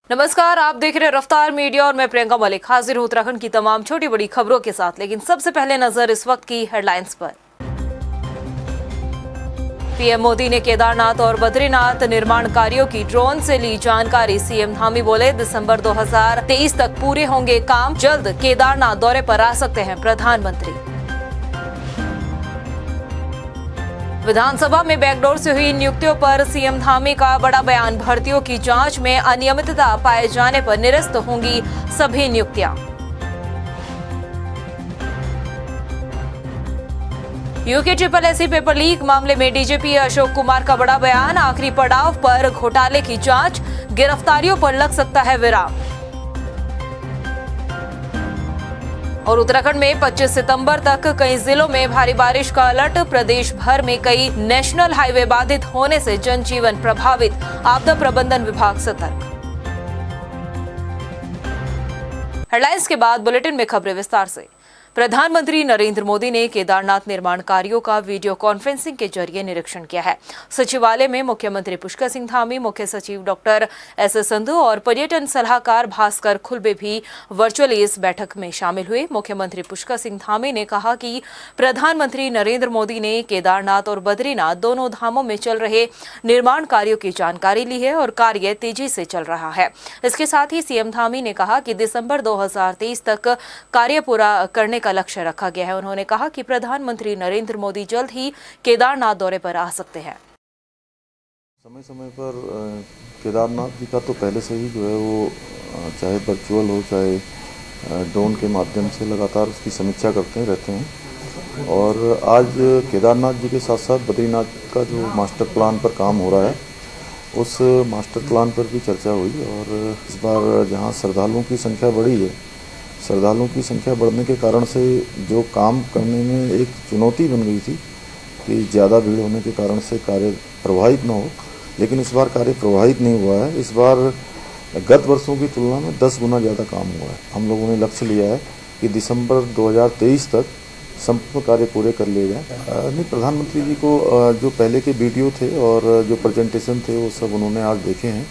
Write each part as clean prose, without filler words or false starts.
नमस्कार, आप देख रहे हैं रफ्तार मीडिया और मैं प्रियंका मलिक हाजिर हूं उत्तराखंड की तमाम छोटी बड़ी खबरों के साथ। लेकिन सबसे पहले नजर इस वक्त की हेडलाइंस पर। पीएम मोदी ने केदारनाथ और बद्रीनाथ निर्माण कार्यों की ड्रोन से ली जानकारी। सीएम धामी बोले दिसंबर 2023 तक पूरे होंगे काम, जल्द केदारनाथ दौरे पर आ सकते हैं प्रधानमंत्री। विधानसभा में बैकडोर से हुई नियुक्तियों पर सीएम धामी का बड़ा बयान। भर्तियों की जांच में अनियमितता पाए जाने पर निरस्त होंगी सभी नियुक्तियां। यूके SSSC पेपर लीक मामले में डीजीपी अशोक कुमार का बड़ा बयान। आखिरी पड़ाव पर घोटाले की जांच, गिरफ्तारियों पर लग सकता है विराम। और उत्तराखंड में 25 सितंबर तक कई जिलों में भारी बारिश का अलर्ट। प्रदेश भर में कई नेशनल हाईवे बाधित होने से जनजीवन प्रभावित, आपदा प्रबंधन विभाग सतर्क। हेडलाइंस के बाद बुलेटिन में खबरें विस्तार से। प्रधानमंत्री नरेंद्र मोदी ने केदारनाथ निर्माण कार्यों का वीडियो कॉन्फ्रेंसिंग के जरिए निरीक्षण किया है। सचिवालय में मुख्यमंत्री पुष्कर सिंह धामी, मुख्य सचिव डॉक्टर SS संधू और पर्यटन सलाहकार भास्कर खुल्बे भी वर्चुअली इस बैठक में शामिल हुए। मुख्यमंत्री पुष्कर सिंह धामी ने कहा कि प्रधानमंत्री नरेंद्र मोदी ने केदारनाथ और बद्रीनाथ दोनों धामों में चल रहे निर्माण कार्यों की जानकारी ली है और कार्य तेजी से चल रहा है। इसके साथ ही सीएम धामी ने कहा कि दिसंबर 2023 तक कार्य पूरा करने का लक्ष्य रखा गया है। उन्होंने कहा कि प्रधानमंत्री नरेंद्र मोदी जल्द ही केदारनाथ दौरे पर आ सकते हैं। समय समय पर केदारनाथ जी का तो पहले से ही जो है वो चाहे वर्चुअल हो चाहे ड्रोन के माध्यम से लगातार उसकी समीक्षा करते रहते हैं। और आज केदारनाथ जी के साथ साथ बद्रीनाथ का जो मास्टर प्लान पर काम हो रहा है उस मास्टर प्लान पर भी चर्चा हुई। और इस बार जहाँ श्रद्धालुओं की संख्या बढ़ी है, श्रद्धालुओं की संख्या बढ़ने के कारण से जो काम करने में एक चुनौती बन गई थी कि ज़्यादा भीड़ होने के कारण से कार्य प्रभावित न हो, लेकिन इस बार कार्य प्रभावित नहीं हुआ है। इस बार गत वर्षों की तुलना में 10 गुना ज़्यादा काम हुआ है। हम लोगों ने लक्ष्य लिया है कि दिसंबर 2023 तक संपूर्ण कार्य पूरे कर लिए जाएँ। नहीं, प्रधानमंत्री जी को जो पहले के वीडियो थे और जो प्रेजेंटेशन थे वो सब उन्होंने आज देखे हैं।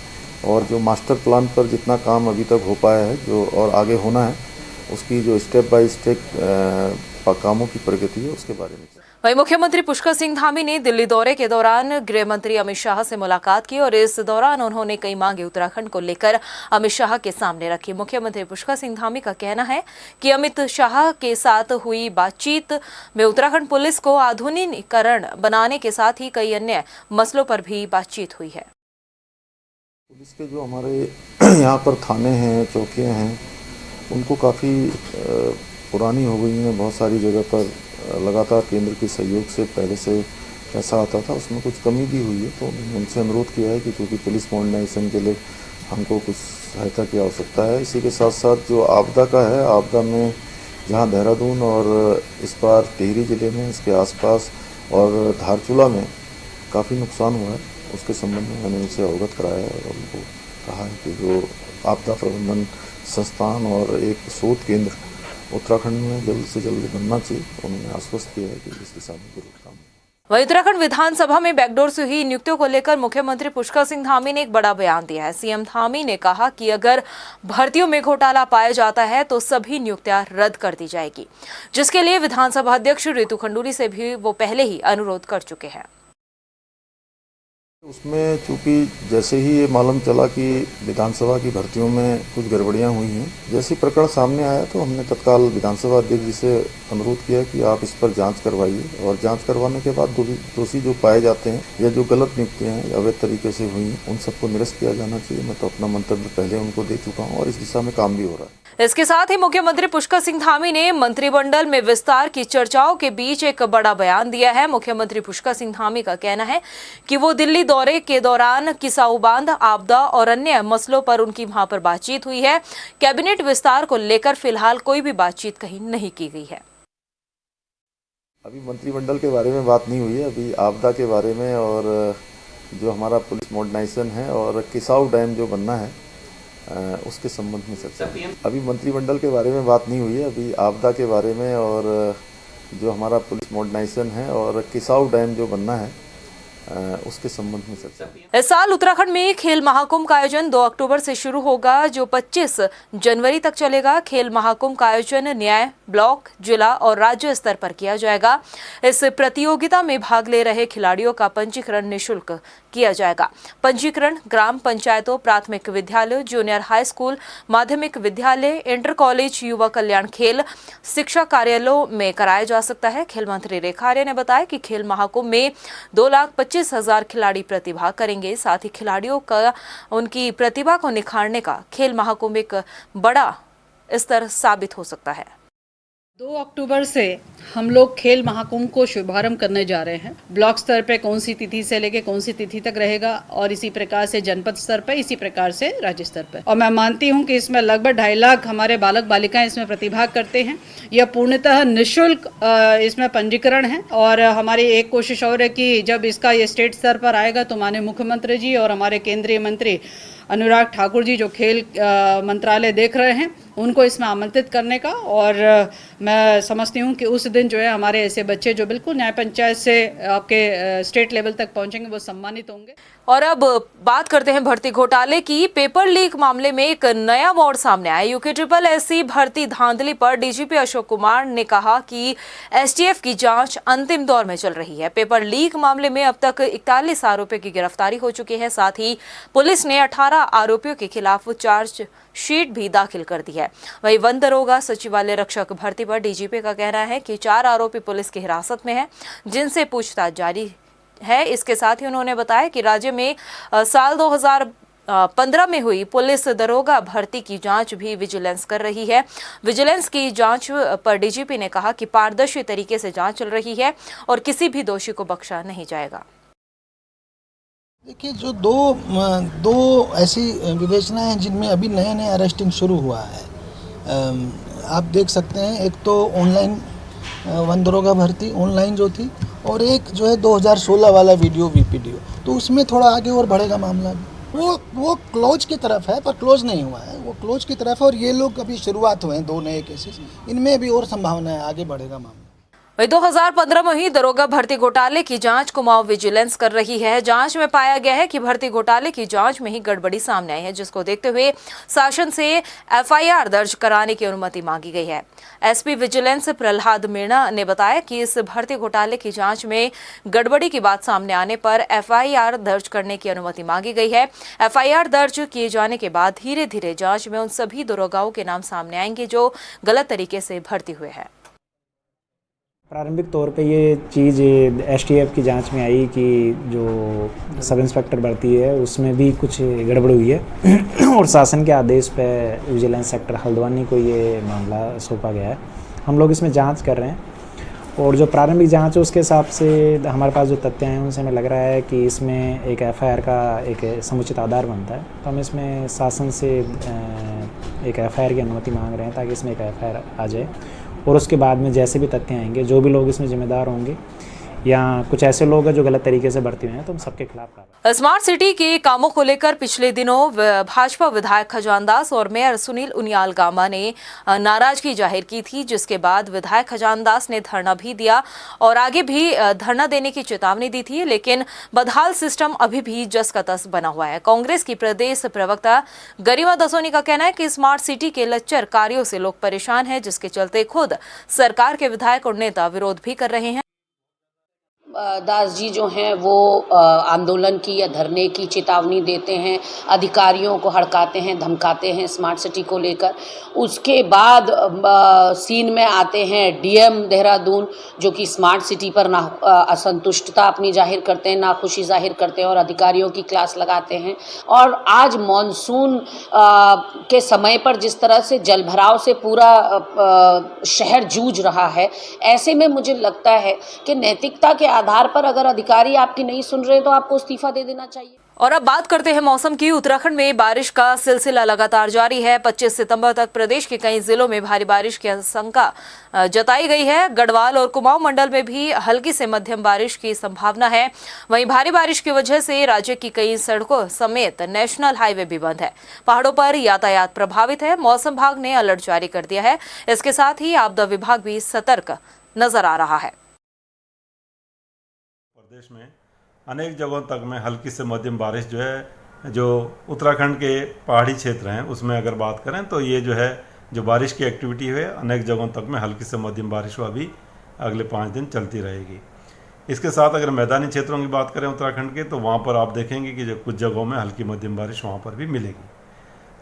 और जो मास्टर प्लान पर जितना काम अभी तक हो पाया है जो और आगे होना है उसकी जो स्टेप बाय स्टेप कामों की प्रगति है उसके बारे में। वहीं मुख्यमंत्री पुष्कर सिंह धामी ने दिल्ली दौरे के दौरान गृह मंत्री अमित शाह से मुलाकात की और इस दौरान उन्होंने कई मांगे उत्तराखंड को लेकर अमित शाह के सामने रखी। मुख्यमंत्री पुष्कर सिंह धामी का कहना है कि अमित शाह के साथ हुई बातचीत में उत्तराखंड पुलिस को आधुनिकीकरण बनाने के साथ ही कई अन्य मसलों पर भी बातचीत हुई है। पुलिस के जो हमारे यहाँ पर थाने हैं, चौकियाँ हैं, उनको काफ़ी पुरानी हो गई हैं। बहुत सारी जगह पर लगातार केंद्र के सहयोग से पहले से पैसा आता था, उसमें कुछ कमी भी हुई है। तो उनसे अनुरोध किया है कि क्योंकि पुलिस मॉडर्नाइजेशन के लिए हमको कुछ सहायता की आवश्यकता है। इसी के साथ साथ जो आपदा का है, आपदा में जहां देहरादून और इस बार टिहरी ज़िले में इसके आसपास और धारचूला में काफ़ी नुकसान हुआ है, उसके संबंध में मैंने उनसे अवगत कराया है और उनको कहा है कि जो आपदा प्रबंधन संस्थान और एक शोध केंद्र उत्तराखंड में जल्द से जल्द बनना चाहिए। उन्होंने आश्वस्त किया है कि इस दिशा में जरूर काम। वहीं उत्तराखंड विधानसभा में बैकडोर से हुई नियुक्तियों को लेकर मुख्यमंत्री पुष्कर सिंह धामी ने एक बड़ा बयान दिया है। सीएम धामी ने कहा कि अगर भर्तियों में घोटाला पाया जाता है तो सभी नियुक्तियां रद्द कर दी जाएगी, जिसके लिए विधानसभा अध्यक्ष रितु खंडूरी से भी वो पहले ही अनुरोध कर चुके हैं। उसमें चूँकि जैसे ही ये मालूम चला कि विधानसभा की भर्तियों में कुछ गड़बड़ियां हुई हैं, जैसे प्रकरण सामने आया तो हमने तत्काल विधानसभा अध्यक्ष जी से अनुरोध किया कि आप इस पर जांच करवाइए। और जांच करवाने के बाद दोषी जो पाए जाते हैं या जो गलत नियुक्तियां हैं अवैध तरीके से हुई हैं, उन सबको निरस्त किया जाना चाहिए। मैं तो अपना मंतव्य पहले उनको दे चुका हूँ और इस दिशा में काम भी हो रहा है। इसके साथ ही मुख्यमंत्री पुष्कर सिंह धामी ने मंत्रिमंडल में विस्तार की चर्चाओं के बीच एक बड़ा बयान दिया है। मुख्यमंत्री पुष्कर सिंह धामी का कहना है कि वो दिल्ली दौरे के दौरान किसाऊ बांध, आपदा और अन्य मसलों पर उनकी वहां पर बातचीत हुई है। कैबिनेट विस्तार को लेकर फिलहाल कोई भी बातचीत कहीं नहीं की गई है। अभी मंत्रिमंडल के बारे में बात नहीं हुई है, अभी आपदा के बारे में और जो हमारा पुलिस मॉडर्नाइजेशन है और किसाऊ डैम जो बनना है उसके संबंध में चर्चा। अभी मंत्रिमंडल के बारे में बात नहीं हुई है, अभी आपदा के बारे में और जो हमारा पुलिस मॉडर्नाइजेशन है और किसाऊ डैम जो बनना है उसके संबंध में चर्चा। इस साल उत्तराखंड में खेल महाकुंभ का आयोजन 2 अक्टूबर से शुरू होगा, जो 25 जनवरी तक चलेगा। खेल महाकुंभ का आयोजन न्याय, ब्लॉक, जिला और राज्य स्तर पर किया जाएगा। इस प्रतियोगिता में भाग ले रहे खिलाड़ियों का पंजीकरण निःशुल्क किया जाएगा। पंजीकरण ग्राम पंचायतों, प्राथमिक विद्यालय, जूनियर हाई स्कूल, माध्यमिक विद्यालय, इंटर कॉलेज, युवा कल्याण, खेल शिक्षा कार्यालयों में कराया जा सकता है। खेल मंत्री रेखा आर्य ने बताया कि खेल महाकुंभ में 2,25,000 खिलाड़ी प्रतिभाग करेंगे। साथ ही खिलाड़ियों का उनकी प्रतिभा को निखारने का खेल महाकुंभ एक बड़ा स्तर साबित हो सकता है। 2 अक्टूबर से हम लोग खेल महाकुंभ को शुभारंभ करने जा रहे हैं। ब्लॉक स्तर पे कौन सी तिथि से लेके कौन सी तिथि तक रहेगा और इसी प्रकार से जनपद स्तर पे, इसी प्रकार से राज्य स्तर पे। और मैं मानती हूँ कि इसमें लगभग 2.5 लाख हमारे बालक बालिकाएं इसमें प्रतिभाग करते हैं। यह पूर्णतः निःशुल्क इसमें पंजीकरण है और हमारी एक कोशिश और है कि जब इसका ये स्टेट स्तर पर आएगा तो माननीय मुख्यमंत्री जी और हमारे केंद्रीय मंत्री अनुराग ठाकुर जी जो खेल मंत्रालय देख रहे हैं उनको इसमें आमंत्रित करने का, और मैं समझती हूँ कि उस दिन जो है हमारे ऐसे बच्चे जो बिल्कुल न्याय पंचायत से आपके स्टेट लेवल तक पहुंचेंगे वो सम्मानित होंगे। और अब बात करते हैं भर्ती घोटाले की। पेपर लीक मामले में एक नया मोड़ सामने आया। UKSSC भर्ती धांधली पर डीजीपी अशोक कुमार ने कहा कि STF की जांच अंतिम दौर में चल रही है। पेपर लीक मामले में अब तक 41 आरोपियों की गिरफ्तारी हो चुकी है। साथ ही पुलिस ने 18 आरोपियों के खिलाफ चार्जशीट भी दाखिल कर दी है। वहीं वन दरोगा सचिवालय रक्षक भर्ती पर डीजीपी का कहना है कि 4 आरोपी पुलिस की हिरासत में हैं, जिनसे पूछताछ जारी है। इसके साथ ही उन्होंने बताया कि राज्य में साल 2015 में हुई पुलिस दरोगा भर्ती की जांच भी विजिलेंस कर रही है। विजिलेंस की जांच पर डीजीपी ने कहा कि पारदर्शी तरीके से जांच चल रही है और किसी भी दोषी को बख्शा नहीं जाएगा। देखिए, जो दो ऐसी विवेचनाएं हैं जिनमें अभी नया नया अरेस्टिंग शुरू हुआ है। आप देख सकते हैं, एक तो ऑनलाइन वन दरोगा भर्ती ऑनलाइन जो थी, और एक जो है 2016 वाला वीडियो वीपीडीओ, तो उसमें थोड़ा आगे और बढ़ेगा मामला भी। वो क्लोज की तरफ है, पर क्लोज नहीं हुआ है, वो क्लोज की तरफ है। और ये लोग अभी शुरुआत हुए हैं 2 नए केसेस, इनमें भी और संभावना है आगे बढ़ेगा मामला। 2015 में ही दरोगा भर्ती घोटाले की जांच कुमाऊं विजिलेंस कर रही है। जांच में पाया गया है कि भर्ती घोटाले की जांच में ही गड़बड़ी सामने आई है, जिसको देखते हुए शासन से FIR दर्ज कराने की अनुमति मांगी गई है। SP विजिलेंस प्रहलाद मीणा ने बताया कि इस भर्ती घोटाले की जांच में गड़बड़ी की बात सामने आने पर FIR दर्ज करने की अनुमति मांगी गई है। FIR दर्ज किए जाने के बाद धीरे धीरे जांच में उन सभी दरोगाओं के नाम सामने आएंगे जो गलत तरीके से भर्ती हुए हैं। प्रारंभिक तौर पे ये चीज़ STF की जांच में आई कि जो सब इंस्पेक्टर भर्ती है उसमें भी कुछ गड़बड़ हुई है और शासन के आदेश पे विजिलेंस सेक्टर हल्द्वानी को ये मामला सौंपा गया है। हम लोग इसमें जांच कर रहे हैं और जो प्रारंभिक जांच है उसके हिसाब से हमारे पास जो तथ्य हैं उनसे हमें लग रहा है कि इसमें एक FIR का एक समुचित आधार बनता है। तो हम इसमें शासन से एक FIR की अनुमति मांग रहे हैं ताकि इसमें एक FIR आ जाए, और उसके बाद में जैसे भी तथ्य आएंगे, जो भी लोग इसमें जिम्मेदार होंगे या कुछ ऐसे लोग हैं जो गलत तरीके से भर्ती हुए हैं, तो हम सबके खिलाफ कार्रवाई। स्मार्ट सिटी के कामों को लेकर पिछले दिनों भाजपा विधायक खजान दास और मेयर सुनील उनियाल गामा ने नाराजगी जाहिर की थी, जिसके बाद विधायक खजान दास ने धरना भी दिया और आगे भी धरना देने की चेतावनी दी थी। लेकिन बदहाल सिस्टम अभी भी जस का तस बना हुआ है। कांग्रेस की प्रदेश प्रवक्ता गरिमा दसोनी का कहना है कि स्मार्ट सिटी के लच्चर कार्यों से लोग परेशान हैं, जिसके चलते खुद सरकार के विधायक और नेता विरोध भी कर रहे हैं। दास जी जो हैं वो आंदोलन की या धरने की चेतावनी देते हैं, अधिकारियों को हड़काते हैं, धमकाते हैं स्मार्ट सिटी को लेकर। उसके बाद सीन में आते हैं DM देहरादून, जो कि स्मार्ट सिटी पर ना असंतुष्टता अपनी जाहिर करते हैं, नाखुशी जाहिर करते हैं और अधिकारियों की क्लास लगाते हैं। और आज मॉनसून के समय पर जिस तरह से जलभराव से पूरा शहर जूझ रहा है, ऐसे में मुझे लगता है कि नैतिकता के आधार पर अगर अधिकारी आपकी नहीं सुन रहे तो आपको इस्तीफा दे देना चाहिए। और अब बात करते हैं मौसम की। उत्तराखंड में बारिश का सिलसिला लगातार जारी है। 25 सितंबर तक प्रदेश के कई जिलों में भारी बारिश की आशंका जताई गई है। गढ़वाल और कुमाऊं मंडल में भी हल्की से मध्यम बारिश की संभावना है। वहीं भारी बारिश की वजह से राज्य की कई सड़कों समेत नेशनल हाईवे भी बंद है। पहाड़ों पर यातायात प्रभावित है। मौसम विभाग ने अलर्ट जारी कर दिया है। इसके साथ ही आपदा विभाग भी सतर्क नजर आ रहा है। प्रदेश में अनेक जगहों तक में हल्की से मध्यम बारिश जो है, जो उत्तराखंड के पहाड़ी क्षेत्र हैं उसमें अगर बात करें तो ये जो है जो बारिश की एक्टिविटी है अनेक जगहों तक में हल्की से मध्यम बारिश वह भी अगले 5 दिन चलती रहेगी। इसके साथ अगर मैदानी क्षेत्रों की बात करें उत्तराखंड के, तो वहाँ पर आप देखेंगे कि जो कुछ जगहों में हल्की मध्यम बारिश वहाँ पर भी मिलेगी।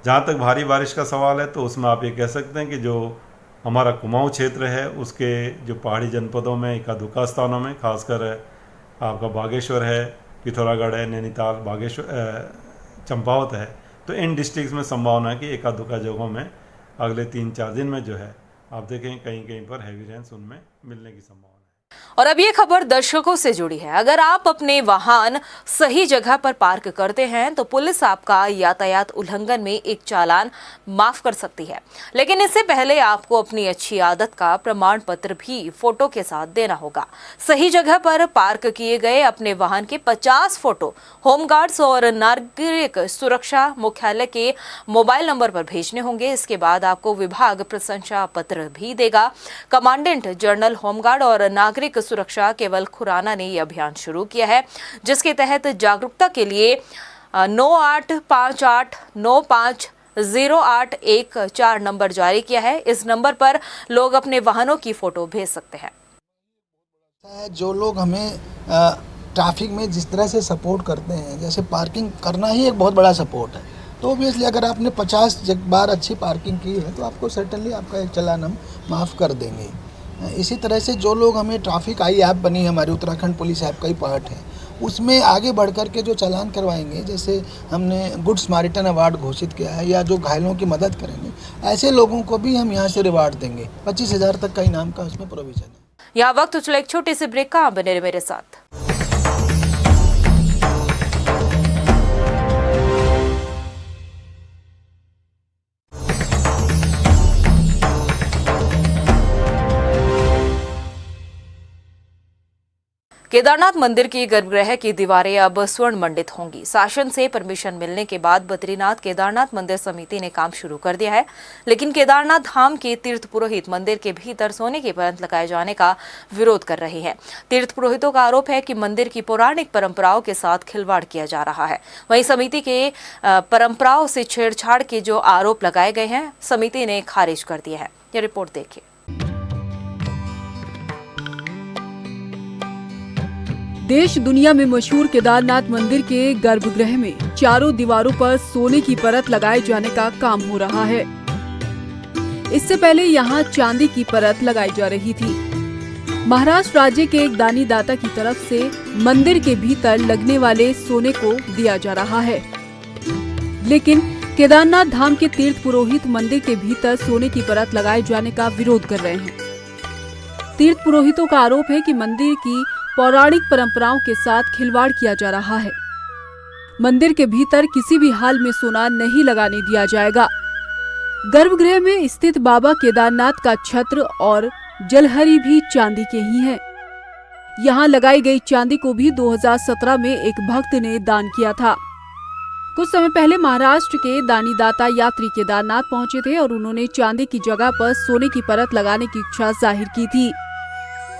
जहाँ तक भारी बारिश का सवाल है तो उसमें आप ये कह सकते हैं कि जो हमारा कुमाऊँ क्षेत्र है उसके जो पहाड़ी जनपदों में एका दुक्का स्थानों में, खासकर आपका बागेश्वर है, पिथौरागढ़ है, नैनीताल, बागेश्वर, चंपावत है, तो इन डिस्ट्रिक्ट्स में संभावना है कि एका दुक्का जगहों में अगले 3-4 दिन में जो है आप देखें कहीं कहीं पर हैवी रेन्स उनमें मिलने की संभावना है। और अब ये खबर दर्शकों से जुड़ी है। अगर आप अपने वाहन सही जगह पर पार्क करते हैं तो पुलिस आपका यातायात उल्लंघन में एक चालान माफ कर सकती है, लेकिन इससे पहले आपको अपनी अच्छी आदत का प्रमाण पत्र भी फोटो के साथ देना होगा। सही जगह पर पार्क किए गए अपने वाहन के 50 फोटो होमगार्ड्स और नागरिक सुरक्षा मुख्यालय के मोबाइल नंबर पर भेजने होंगे। इसके बाद आपको विभाग प्रशंसा पत्र भी देगा। कमांडेंट जनरल होमगार्ड और नागरिक सुरक्षा केवल खुराना ने यह अभियान शुरू किया है, जिसके तहत जागरूकता के लिए 9858950814 नंबर जारी किया है। इस नंबर पर लोग अपने वाहनों की फोटो भेज सकते हैं। जो लोग हमें ट्रैफिक में जिस तरह से सपोर्ट करते हैं, जैसे पार्किंग करना ही एक बहुत बड़ा सपोर्ट है, तो ऑब्वियसली अगर आपने 50 बार अच्छी पार्किंग की है तो आपको सर्टनली आपका एक चालान हम माफ़ कर देंगे। इसी तरह से जो लोग हमें ट्रैफिक आई ऐप बनी है, हमारी उत्तराखंड पुलिस ऐप का ही पार्ट है, उसमें आगे बढ़ कर के जो चालान करवाएंगे, जैसे हमने गुड स्मारिटन अवार्ड घोषित किया है, या जो घायलों की मदद करेंगे, ऐसे लोगों को भी हम यहाँ से रिवार्ड देंगे। 25,000 तक का इनाम का उसमें प्रोविजन है। यहाँ वक्त चले एक छोटे से ब्रेक का, बने रहे मेरे साथ। केदारनाथ मंदिर की गर्भगृह की दीवारें अब स्वर्ण मंडित होंगी। शासन से परमिशन मिलने के बाद बद्रीनाथ केदारनाथ मंदिर समिति ने काम शुरू कर दिया है, लेकिन केदारनाथ धाम के तीर्थ पुरोहित मंदिर के भीतर सोने की परत लगाए जाने का विरोध कर रहे हैं। तीर्थ पुरोहितों का आरोप है कि मंदिर की पौराणिक परंपराओं के साथ खिलवाड़ किया जा रहा है। वहीं समिति के परंपराओं से छेड़छाड़ के जो आरोप लगाए गए हैं, समिति ने खारिज कर दिए हैं। ये रिपोर्ट देखिए। देश दुनिया में मशहूर केदारनाथ मंदिर के गर्भगृह में चारों दीवारों पर सोने की परत लगाए जाने का काम हो रहा है। इससे पहले यहाँ चांदी की परत लगाई जा रही थी। महाराष्ट्र राज्य के एक दानी दाता की तरफ से मंदिर के भीतर लगने वाले सोने को दिया जा रहा है, लेकिन केदारनाथ धाम के तीर्थ पुरोहित मंदिर के भीतर सोने की परत लगाए जाने का विरोध कर रहे हैं। तीर्थ पुरोहितों का आरोप है कि मंदिर की पौराणिक परंपराओं के साथ खिलवाड़ किया जा रहा है। मंदिर के भीतर किसी भी हाल में सोना नहीं लगाने दिया जाएगा। गर्भगृह में स्थित बाबा केदारनाथ का छत्र और जलहरी भी चांदी के ही हैं। यहाँ लगाई गई चांदी को भी 2017 में एक भक्त ने दान किया था। कुछ समय पहले महाराष्ट्र के दानी दाता यात्री केदारनाथ पहुंचे थे और उन्होंने चांदी की जगह पर सोने की परत लगाने की इच्छा जाहिर की थी,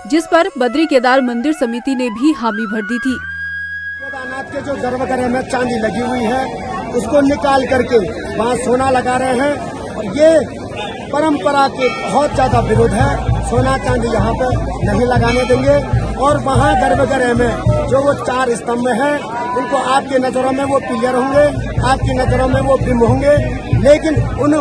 जिस पर बद्री केदार मंदिर समिति ने भी हामी भर दी थी। केदारनाथ के जो गर्भगृह में चांदी लगी हुई है उसको निकाल करके वहाँ सोना लगा रहे हैं, और ये परंपरा के बहुत ज्यादा विरोध है। सोना चांदी यहाँ पे नहीं लगाने देंगे, और वहाँ गर्भगृह में जो वो 4 स्तंभ हैं उनको आपकी नजरों में वो पिलर होंगे, आपकी नजरों में वो बिंब होंगे, लेकिन उन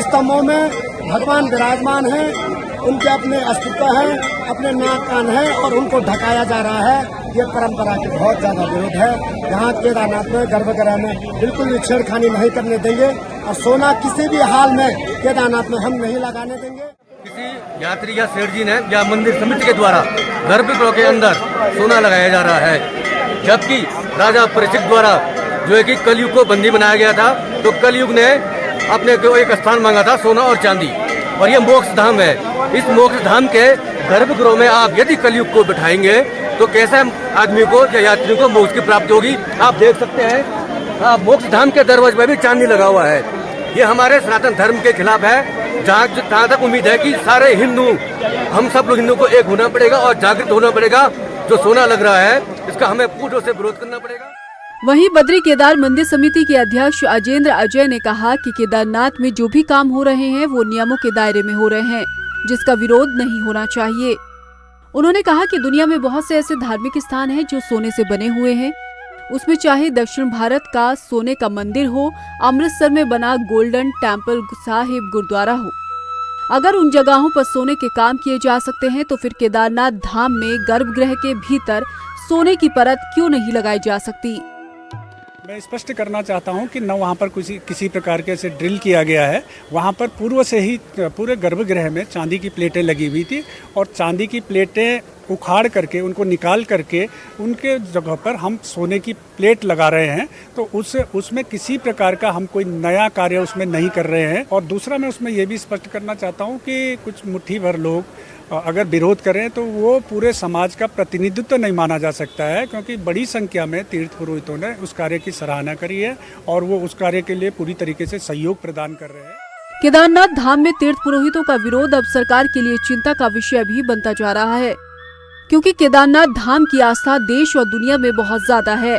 स्तंभों में भगवान विराजमान हैं, उनके अपने अस्तित्व हैं, अपने नाक कान हैं, और उनको ढकाया जा रहा है। ये परंपरा के बहुत ज्यादा विरोध है। यहाँ केदारनाथ में गर्भगृह में बिल्कुल भी छेड़खानी नहीं करने देंगे, और सोना किसी भी हाल में केदारनाथ में हम नहीं लगाने देंगे। किसी यात्री या सेठ जी ने या मंदिर समिति के द्वारा गर्भगृह के अंदर सोना लगाया जा रहा है, जबकि राजा परीक्षित द्वारा जो है कि कलयुग को बंदी बनाया गया था, तो कलयुग ने अपने को एक स्थान मांगा था सोना और चांदी, और ये मोक्ष धाम है। इस मोक्ष धाम के गर्भगृह में आप यदि कलयुग को बिठाएंगे तो कैसे आदमी को या यात्री को मोक्ष की प्राप्ति होगी। आप देख सकते हैं मोक्ष धाम के दरवाजे पर भी चांदी लगा हुआ है। ये हमारे सनातन धर्म के खिलाफ है। जहाँ तक उम्मीद है कि सारे हिंदू, हम सब लोग हिंदू को एक होना पड़ेगा और जागृत होना पड़ेगा। जो सोना लग रहा है इसका हमें पूर्ण से विरोध करना पड़ेगा। वहीं बद्री केदार मंदिर समिति के अध्यक्ष अजेंद्र अजय ने कहा कि केदारनाथ में जो भी काम हो रहे हैं वो नियमों के दायरे में हो रहे हैं, जिसका विरोध नहीं होना चाहिए। उन्होंने कहा कि दुनिया में बहुत से ऐसे धार्मिक स्थान हैं जो सोने से बने हुए हैं, उसमें चाहे दक्षिण भारत का सोने का मंदिर हो, अमृतसर में बना गोल्डन टेम्पल साहिब गुरुद्वारा हो। अगर उन जगहों पर सोने के काम किए जा सकते हैं तो फिर केदारनाथ धाम में गर्भगृह के भीतर सोने की परत क्यों नहीं लगाई जा सकती। मैं स्पष्ट करना चाहता हूं कि न वहां पर किसी प्रकार के ऐसे ड्रिल किया गया है। वहां पर पूर्व से ही पूरे गर्भगृह में चांदी की प्लेटें लगी हुई थी और चांदी की प्लेटें उखाड़ करके उनको निकाल करके उनके जगह पर हम सोने की प्लेट लगा रहे हैं। तो उसमें किसी प्रकार का हम कोई नया कार्य उसमें नहीं कर रहे हैं। और दूसरा मैं उसमें ये भी स्पष्ट करना चाहता हूँ कि कुछ मुट्ठी भर लोग अगर विरोध करें तो वो पूरे समाज का प्रतिनिधित्व नहीं माना जा सकता है, क्योंकि बड़ी संख्या में तीर्थ पुरोहितों ने उस कार्य की सराहना करी है और वो उस कार्य के लिए पूरी तरीके से सहयोग प्रदान कर रहे हैं। केदारनाथ धाम में तीर्थ पुरोहितों का विरोध अब सरकार के लिए चिंता का विषय भी बनता जा रहा है, क्योंकि केदारनाथ धाम की आस्था देश और दुनिया में बहुत ज्यादा है।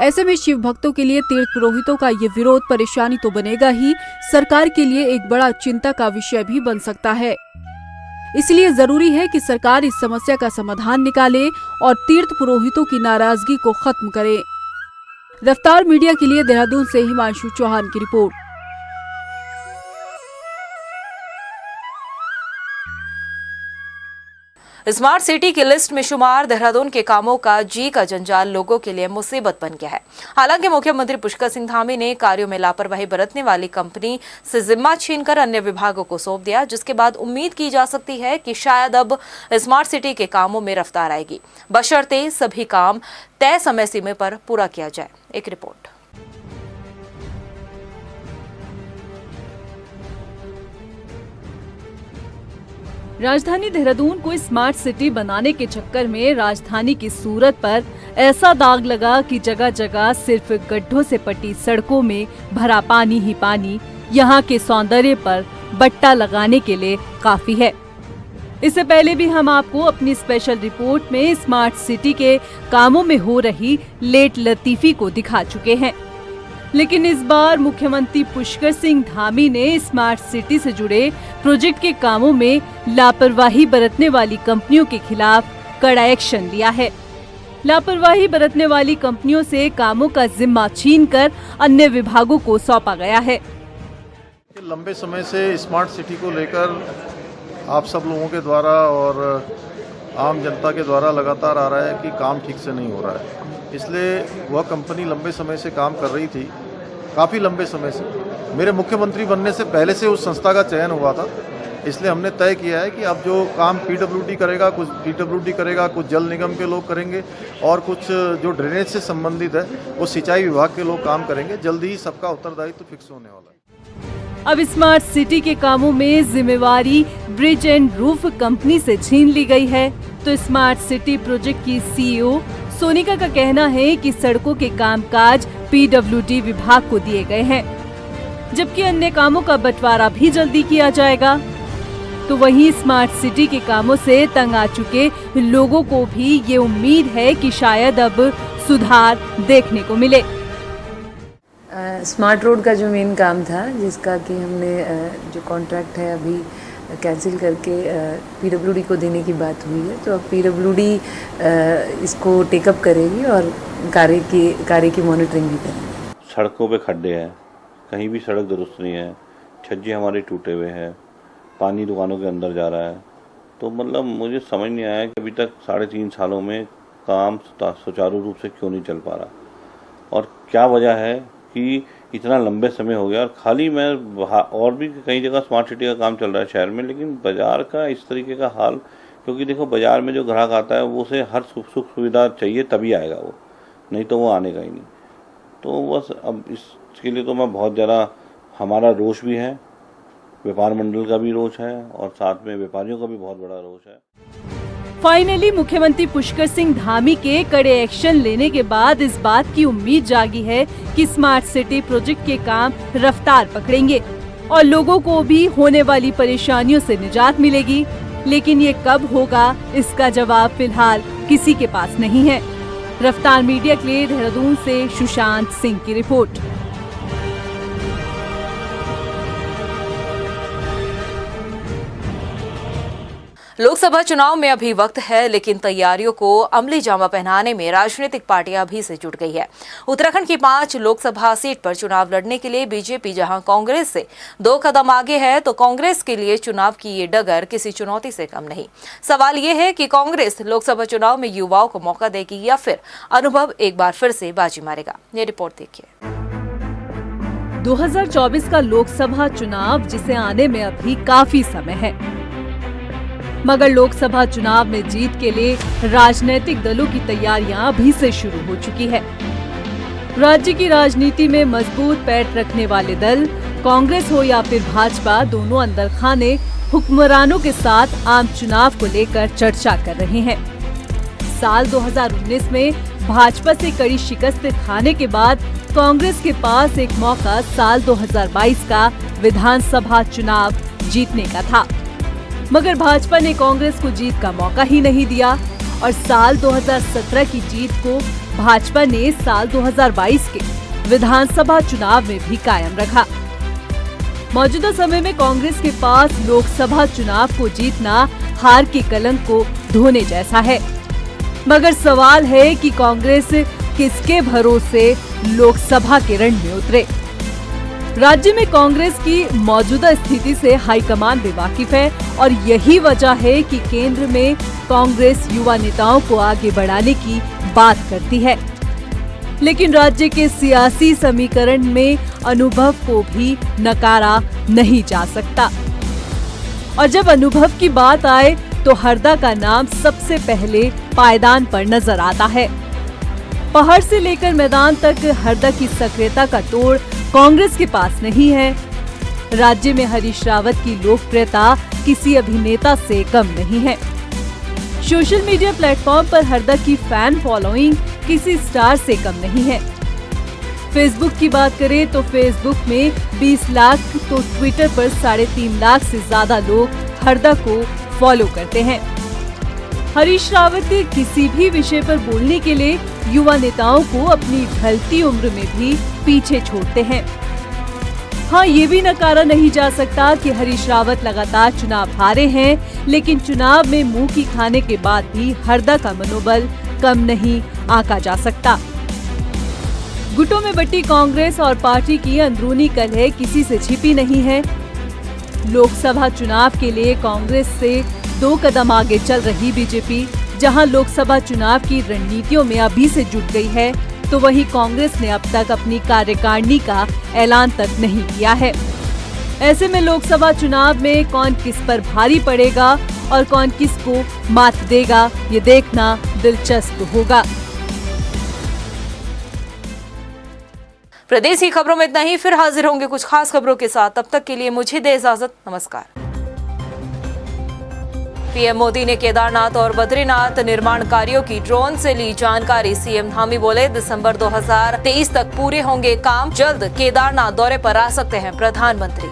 ऐसे में शिव भक्तों के लिए तीर्थ पुरोहितों का ये विरोध परेशानी तो बनेगा ही, सरकार के लिए एक बड़ा चिंता का विषय भी बन सकता है। इसलिए जरूरी है कि सरकार इस समस्या का समाधान निकाले और तीर्थ पुरोहितों की नाराजगी को खत्म करे। रफ्तार मीडिया के लिए देहरादून से हिमांशु चौहान की रिपोर्ट। स्मार्ट सिटी की लिस्ट में शुमार देहरादून के कामों का जी का जंजाल लोगों के लिए मुसीबत बन गया है। हालांकि मुख्यमंत्री पुष्कर सिंह धामी ने कार्यों में लापरवाही बरतने वाली कंपनी से जिम्मा छीनकर अन्य विभागों को सौंप दिया, जिसके बाद उम्मीद की जा सकती है कि शायद अब स्मार्ट सिटी के कामों में रफ्तार आएगी, बशर्ते सभी काम तय समय सीमा पर पूरा किया जाए। एक रिपोर्ट। राजधानी देहरादून को स्मार्ट सिटी बनाने के चक्कर में राजधानी की सूरत पर ऐसा दाग लगा कि जगह जगह सिर्फ गड्ढों से पटी सड़कों में भरा पानी ही पानी यहाँ के सौंदर्य पर बट्टा लगाने के लिए काफी है। इससे पहले भी हम आपको अपनी स्पेशल रिपोर्ट में स्मार्ट सिटी के कामों में हो रही लेट लतीफी को दिखा चुके हैं, लेकिन इस बार मुख्यमंत्री पुष्कर सिंह धामी ने स्मार्ट सिटी से जुड़े प्रोजेक्ट के कामों में लापरवाही बरतने वाली कंपनियों के खिलाफ कड़ा एक्शन लिया है। लापरवाही बरतने वाली कंपनियों से कामों का जिम्मा छीनकर अन्य विभागों को सौंपा गया है। लंबे समय से स्मार्ट सिटी को लेकर आप सब लोगों के द्वारा और आम जनता के द्वारा लगातार आ रहा है कि काम ठीक से नहीं हो रहा है। इसलिए वह कंपनी लंबे समय से काम कर रही थी, काफ़ी लंबे समय से। मेरे मुख्यमंत्री बनने से पहले से उस संस्था का चयन हुआ था, इसलिए हमने तय किया है कि अब जो काम पीडब्ल्यूडी करेगा, कुछ पीडब्ल्यूडी करेगा, कुछ जल निगम के लोग करेंगे और कुछ जो ड्रेनेज से संबंधित है वो सिंचाई विभाग के लोग काम करेंगे। जल्दी ही सबका उत्तरदायित्व फिक्स होने वाला है। अब स्मार्ट सिटी के कामों में जिम्मेवारी ब्रिज एंड रूफ कंपनी से छीन ली गई है, तो स्मार्ट सिटी प्रोजेक्ट की सीईओ सोनिका का कहना है कि सड़कों के कामकाज पीडब्ल्यूडी विभाग को दिए गए हैं, जबकि अन्य कामों का बंटवारा भी जल्दी किया जाएगा। तो वहीं स्मार्ट सिटी के कामों से तंग आ चुके लोगों को भी ये उम्मीद है कि शायद अब सुधार देखने को मिले। स्मार्ट रोड का जो मेन काम था, जिसका कि हमने जो कॉन्ट्रैक्ट है अभी कैंसिल करके पीडब्ल्यूडी को देने की बात हुई है, तो अब पीडब्ल्यूडी इसको टेकअप करेगी और कार्य की मॉनिटरिंग भी करेगी। सड़कों पे खड्डे हैं, कहीं भी सड़क दुरुस्त नहीं है, छज्जे हमारे टूटे हुए हैं, पानी दुकानों के अंदर जा रहा है। तो मतलब मुझे समझ नहीं आया कि अभी तक 3.5 सालों में काम सुचारू रूप से क्यों नहीं चल पा रहा और क्या वजह है कि इतना लंबे समय हो गया। और खाली मैं और भी कई जगह स्मार्ट सिटी का काम चल रहा है शहर में, लेकिन बाज़ार का इस तरीके का हाल, क्योंकि देखो बाज़ार में जो ग्राहक आता है वो उसे हर सुख सुविधा चाहिए तभी आएगा वो, नहीं तो वो आने का ही नहीं। तो बस अब इसके लिए तो मैं बहुत ज़्यादा, हमारा रोष भी है, व्यापार मंडल का भी रोष है और साथ में व्यापारियों का भी बहुत बड़ा रोष है। फाइनली मुख्यमंत्री पुष्कर सिंह धामी के कड़े एक्शन लेने के बाद इस बात की उम्मीद जागी है कि स्मार्ट सिटी प्रोजेक्ट के काम रफ्तार पकड़ेंगे और लोगों को भी होने वाली परेशानियों से निजात मिलेगी। लेकिन ये कब होगा, इसका जवाब फिलहाल किसी के पास नहीं है। रफ्तार मीडिया के लिए देहरादून से सुशांत सिंह की रिपोर्ट। लोकसभा चुनाव में अभी वक्त है, लेकिन तैयारियों को अमली जामा पहनाने में राजनीतिक पार्टियां अभी से जुट गई है। उत्तराखंड की 5 लोकसभा सीट पर चुनाव लड़ने के लिए बीजेपी जहां कांग्रेस से 2 कदम आगे है, तो कांग्रेस के लिए चुनाव की ये डगर किसी चुनौती से कम नहीं। सवाल ये है कि कांग्रेस लोकसभा चुनाव में युवाओं को मौका देगी या फिर अनुभव एक बार फिर से बाजी मारेगा। ये रिपोर्ट देखिए। 2024 का लोकसभा चुनाव जिसे आने में अभी काफी समय है, मगर लोकसभा चुनाव में जीत के लिए राजनीतिक दलों की तैयारियां अभी से शुरू हो चुकी है। राज्य की राजनीति में मजबूत पैठ रखने वाले दल कांग्रेस हो या फिर भाजपा, दोनों अंदर खाने हुक्मरानों के साथ आम चुनाव को लेकर चर्चा कर रहे हैं। साल 2019 में भाजपा से कड़ी शिकस्त खाने के बाद कांग्रेस के पास एक मौका साल 2022 का विधानसभा चुनाव जीतने का था, मगर भाजपा ने कांग्रेस को जीत का मौका ही नहीं दिया और साल 2017 की जीत को भाजपा ने साल 2022 के विधानसभा चुनाव में भी कायम रखा। मौजूदा समय में कांग्रेस के पास लोकसभा चुनाव को जीतना हार के कलंक को धोने जैसा है, मगर सवाल है कि कांग्रेस किसके भरोसे लोकसभा के रण में उतरे। राज्य में कांग्रेस की मौजूदा स्थिति से हाईकमान भी वाकिफ है और यही वजह है कि केंद्र में कांग्रेस युवा नेताओं को आगे बढ़ाने की बात करती है, लेकिन राज्य के सियासी समीकरण में अनुभव को भी नकारा नहीं जा सकता। और जब अनुभव की बात आए तो हरदा का नाम सबसे पहले पायदान पर नजर आता है। पहाड़ से लेकर मैदान तक हरदा की सक्रियता का तोड़ कांग्रेस के पास नहीं है। राज्य में हरीश रावत की लोकप्रियता किसी अभिनेता से कम नहीं है। सोशल मीडिया प्लेटफॉर्म पर हरदा की फैन फॉलोइंग किसी स्टार से कम नहीं है। फेसबुक की बात करें तो फेसबुक में 20 लाख, तो ट्विटर पर 3.5 लाख से ज्यादा लोग हरदा को फॉलो करते हैं। हरीश रावत किसी भी विषय पर बोलने के लिए युवा नेताओं को अपनी ढलती उम्र में भी पीछे छोड़ते हैं। हाँ, ये भी नकारा नहीं जा सकता कि हरीश रावत लगातार चुनाव हारे हैं, लेकिन चुनाव में मुंह की खाने के बाद भी हरदा का मनोबल कम नहीं आंका जा सकता। गुटों में बटी कांग्रेस और पार्टी की अंदरूनी कलह किसी से छिपी नहीं है। लोकसभा चुनाव के लिए कांग्रेस से 2 कदम आगे चल रही बीजेपी जहां लोकसभा चुनाव की रणनीतियों में अभी से जुट गई है, तो वहीं कांग्रेस ने अब तक अपनी कार्यकारिणी का ऐलान तक नहीं किया है। ऐसे में लोकसभा चुनाव में कौन किस पर भारी पड़ेगा और कौन किसको मात देगा, ये देखना दिलचस्प होगा। प्रदेश की खबरों में इतना ही, फिर हाजिर होंगे कुछ खास खबरों के साथ। तब तक के लिए मुझे दे इजाजत, नमस्कार। पीएम मोदी ने केदारनाथ और बद्रीनाथ निर्माण कार्यों की ड्रोन से ली जानकारी। सीएम धामी बोले, दिसंबर 2023 तक पूरे होंगे काम, जल्द केदारनाथ दौरे पर आ सकते हैं प्रधानमंत्री।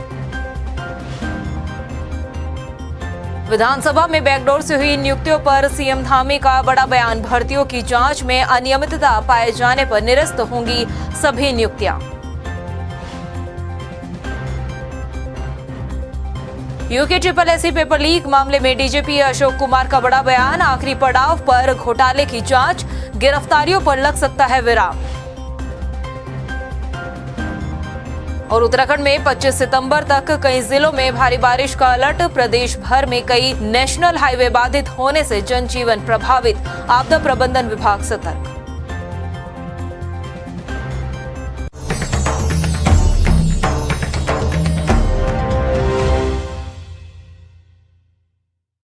विधानसभा में बैकडोर से हुई नियुक्तियों पर सीएम धामी का बड़ा बयान। भर्तियों की जांच में अनियमितता पाए जाने पर निरस्त होंगी सभी नियुक्तियां। यूके SSSC पेपर लीक मामले में डीजीपी अशोक कुमार का बड़ा बयान। आखिरी पड़ाव पर घोटाले की जांच, गिरफ्तारियों पर लग सकता है विराम। और उत्तराखंड में 25 सितंबर तक कई जिलों में भारी बारिश का अलर्ट। प्रदेश भर में कई नेशनल हाईवे बाधित होने से जनजीवन प्रभावित, आपदा प्रबंधन विभाग सतर्क।